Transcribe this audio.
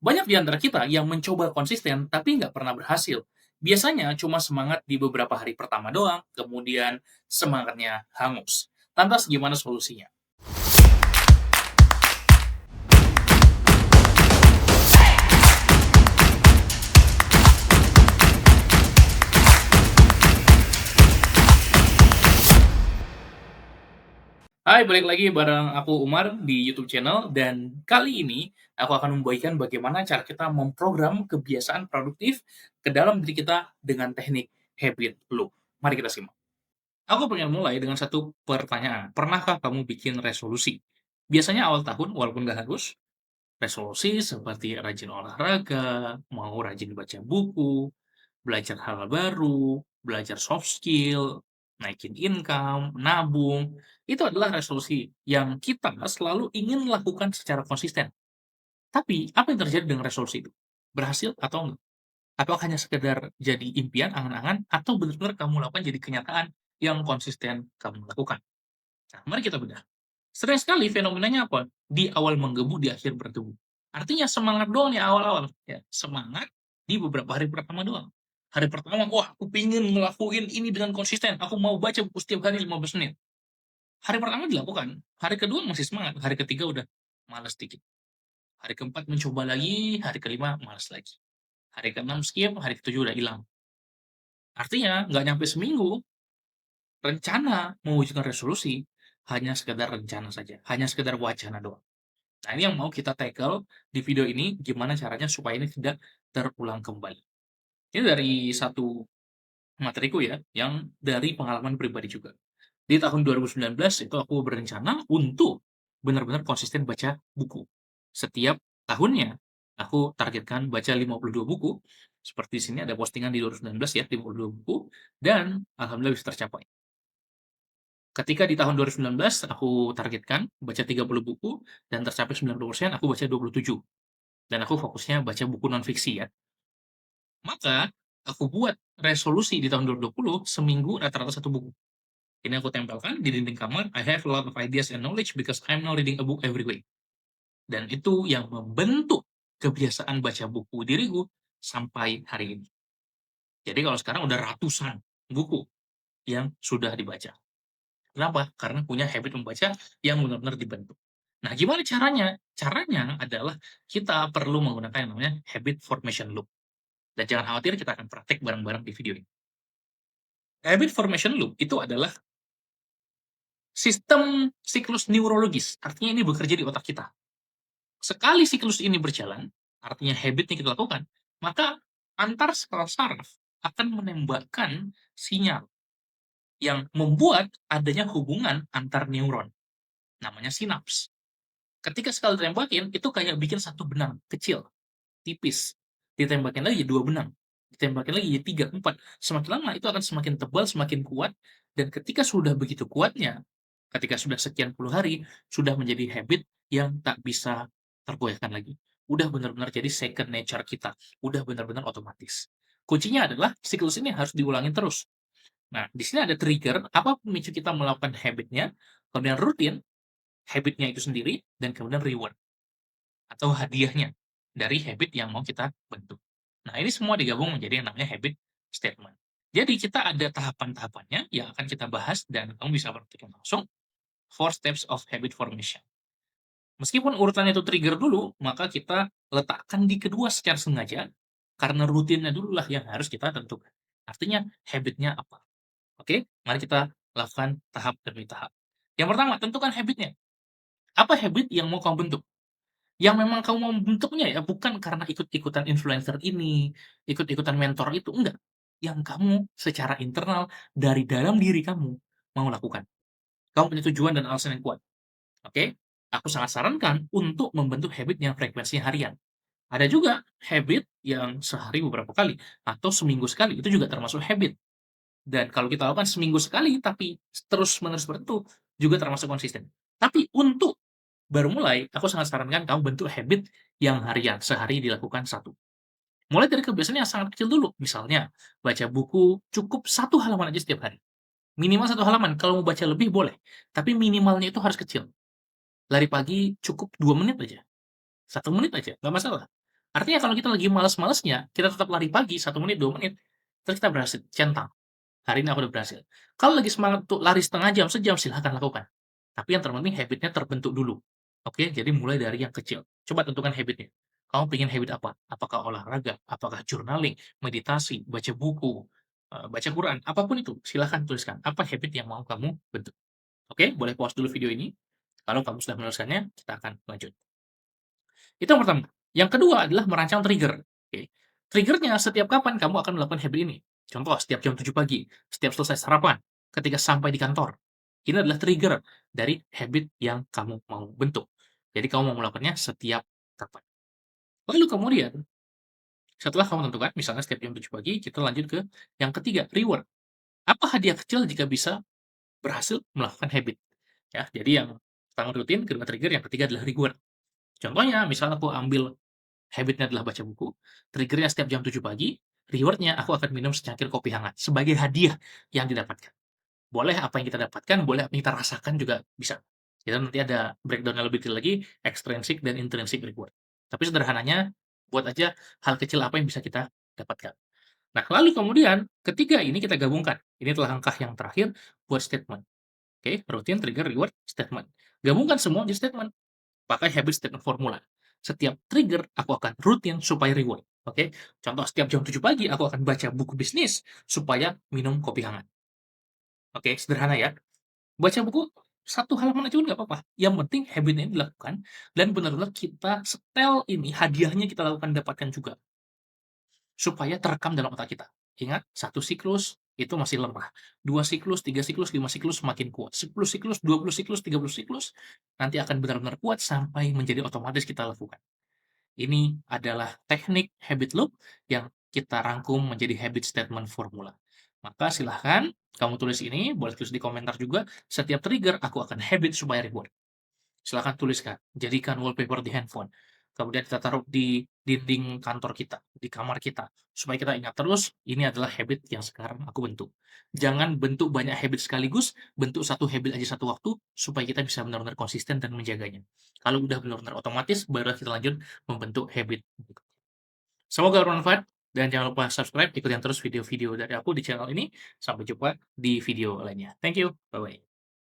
Banyak di antara kita yang mencoba konsisten tapi nggak pernah berhasil. Biasanya cuma semangat di beberapa hari pertama doang, kemudian semangatnya hangus. Lantas gimana solusinya? Hai, balik lagi bareng aku Umar di YouTube channel dan kali ini aku akan membagikan bagaimana cara kita memprogram kebiasaan produktif ke dalam diri kita dengan teknik habit loop. Mari kita simak. Aku pengen mulai dengan satu pertanyaan. Pernahkah kamu bikin resolusi? Biasanya awal tahun, walaupun nggak harus, resolusi seperti rajin olahraga, mau rajin baca buku, belajar hal baru, belajar soft skill, naikin income, nabung, itu adalah resolusi yang kita selalu ingin lakukan secara konsisten. Tapi, apa yang terjadi dengan resolusi itu? Berhasil atau enggak? Atau hanya sekedar jadi impian, angan-angan, atau benar-benar kamu lakukan jadi kenyataan yang konsisten kamu lakukan? Nah, mari kita bedah. Sering sekali fenomenanya apa? Di awal menggebu, di akhir berdebu. Artinya semangat doang nih awal-awal, ya. Semangat di beberapa hari pertama doang. Hari pertama, wah aku pingin ngelakuin ini dengan konsisten. Aku mau baca buku setiap hari 15 menit. Hari pertama dilakukan. Hari kedua masih semangat. Hari ketiga udah malas dikit. Hari keempat mencoba lagi. Hari kelima malas lagi. Hari keenam skip. Hari ketujuh udah hilang. Artinya nggak nyampe seminggu, rencana mewujudkan resolusi hanya sekedar rencana saja. Hanya sekedar wacana doang. Nah, ini yang mau kita tackle di video ini, gimana caranya supaya ini tidak terulang kembali. Ini dari satu materiku ya, yang dari pengalaman pribadi juga. Di tahun 2019 itu aku berencana untuk benar-benar konsisten baca buku. Setiap tahunnya aku targetkan baca 52 buku. Seperti di sini ada postingan di 2019 ya, 52 buku dan alhamdulillah bisa tercapai. Ketika di tahun 2019 aku targetkan baca 30 buku dan tercapai 90%, aku baca 27. Dan aku fokusnya baca buku non-fiksi ya. Maka, aku buat resolusi di tahun 2020, seminggu rata-rata satu buku. Ini aku tempelkan di dinding kamar, I have a lot of ideas and knowledge because I'm now reading a book every week. Dan itu yang membentuk kebiasaan baca buku diriku sampai hari ini. Jadi kalau sekarang udah ratusan buku yang sudah dibaca. Kenapa? Karena punya habit membaca yang benar-benar dibentuk. Nah, gimana caranya? Caranya adalah kita perlu menggunakan yang namanya habit formation loop. Dan jangan khawatir, kita akan praktek bareng-bareng di video ini. Habit formation loop itu adalah sistem siklus neurologis, artinya ini bekerja di otak kita. Sekali siklus ini berjalan, artinya habit yang kita lakukan, maka antar sel saraf akan menembakkan sinyal yang membuat adanya hubungan antar neuron, namanya sinaps. Ketika sekali ditembakin, itu kayak bikin satu benang kecil, tipis. Ditembakin lagi dua benang, ditembakin lagi jadi tiga, empat. Semakin lama itu akan semakin tebal, semakin kuat, dan ketika sudah begitu kuatnya, ketika sudah sekian puluh hari, sudah menjadi habit yang tak bisa tergoyahkan lagi. Udah benar-benar jadi second nature kita, udah benar-benar otomatis. Kuncinya adalah siklus ini harus diulangin terus. Nah, di sini ada trigger, apa pemicu kita melakukan habitnya, kemudian rutin, habitnya itu sendiri, dan kemudian reward atau hadiahnya dari habit yang mau kita bentuk. Nah, ini semua digabung menjadi yang namanya habit statement. Jadi kita ada tahapan-tahapannya yang akan kita bahas dan kamu bisa praktikkan langsung. Four steps of habit formation. Meskipun urutannya itu trigger dulu, maka kita letakkan di kedua secara sengaja karena rutinnya dulu lah yang harus kita tentukan. Artinya habitnya apa? Oke, mari kita lakukan tahap demi tahap. Yang pertama, tentukan habitnya. Apa habit yang mau kamu bentuk? Yang memang kamu mau bentuknya ya, bukan karena ikut-ikutan influencer ini, ikut-ikutan mentor itu, enggak. Yang kamu secara internal, dari dalam diri kamu, mau lakukan. Kamu punya tujuan dan alasan yang kuat, oke? Aku sangat sarankan untuk membentuk habit yang frekuensinya harian. Ada juga habit yang sehari beberapa kali, atau seminggu sekali, itu juga termasuk habit. Dan kalau kita lakukan seminggu sekali, tapi terus-menerus seperti itu, juga termasuk konsisten. Tapi untuk baru mulai, aku sangat sarankan kamu bentuk habit yang harian, sehari dilakukan satu. Mulai dari kebiasaan yang sangat kecil dulu, misalnya baca buku cukup satu halaman aja setiap hari. Minimal satu halaman, kalau mau baca lebih boleh, tapi minimalnya itu harus kecil. Lari pagi cukup 2 menit aja, 1 menit aja, nggak masalah. Artinya kalau kita lagi males-malesnya, kita tetap lari pagi 1 menit, 2 menit, terus kita berhasil, centang, hari ini aku udah berhasil. Kalau lagi semangat untuk lari setengah jam, sejam, silahkan lakukan. Tapi yang terpenting habit-nya terbentuk dulu. Oke, jadi mulai dari yang kecil. Coba tentukan habit-nya. Kamu pengen habit apa? Apakah olahraga? Apakah journaling, meditasi, baca buku, baca Quran, apapun itu, silahkan tuliskan. Apa habit yang mau kamu bentuk. Oke, boleh pause dulu video ini. Kalau kamu sudah menuliskannya, kita akan lanjut. Itu yang pertama. Yang kedua adalah merancang trigger. Oke. Triggernya setiap kapan kamu akan melakukan habit ini. Contoh, setiap jam 7 pagi, setiap selesai sarapan, ketika sampai di kantor. Ini adalah trigger dari habit yang kamu mau bentuk. Jadi kamu mau melakukannya setiap kapan. Lalu kemudian, setelah kamu tentukan, misalnya setiap jam 7 pagi, kita lanjut ke yang ketiga, reward. Apa hadiah kecil jika bisa berhasil melakukan habit? Ya, jadi yang pertama rutin, kedua trigger, yang ketiga adalah reward. Contohnya, misalnya aku ambil habit-nya adalah baca buku, trigger-nya setiap jam 7 pagi, reward-nya aku akan minum secangkir kopi hangat sebagai hadiah yang didapatkan. Boleh apa yang kita dapatkan, boleh apa yang kita rasakan juga bisa. Kita nanti ada breakdown-nya lebih detail lagi, extrinsic dan intrinsic reward. Tapi sederhananya, buat aja hal kecil apa yang bisa kita dapatkan. Nah, lalu kemudian ketiga ini kita gabungkan. Ini adalah langkah yang terakhir buat statement. Oke, rutin, trigger, reward, statement. Gabungkan semua jadi statement. Pakai habit statement formula. Setiap trigger aku akan rutin supaya reward. Oke. Contoh setiap jam 7 pagi aku akan baca buku bisnis supaya minum kopi hangat. Oke, sederhana ya. Baca buku satu halaman aja nggak apa-apa. Yang penting habit-nya ini dilakukan dan benar-benar kita setel ini hadiahnya kita lakukan dapatkan juga supaya terekam dalam otak kita. Ingat, satu siklus itu masih lemah. 2 siklus, 3 siklus, 5 siklus semakin kuat. 10 siklus, 20 siklus, 30 siklus nanti akan benar-benar kuat sampai menjadi otomatis kita lakukan. Ini adalah teknik habit loop yang kita rangkum menjadi habit statement formula. Maka silahkan kamu tulis ini, boleh tulis di komentar juga, setiap trigger aku akan habit supaya reward. Silahkan tuliskan, jadikan wallpaper di handphone. Kemudian kita taruh di dinding kantor kita, di kamar kita, supaya kita ingat terus, ini adalah habit yang sekarang aku bentuk. Jangan bentuk banyak habit sekaligus, bentuk satu habit aja satu waktu, supaya kita bisa benar-benar konsisten dan menjaganya. Kalau udah benar-benar otomatis, barulah kita lanjut membentuk habit. Semoga bermanfaat, dan jangan lupa subscribe, ikutin terus video-video dari aku di channel ini. Sampai jumpa di video lainnya. Thank you, bye-bye.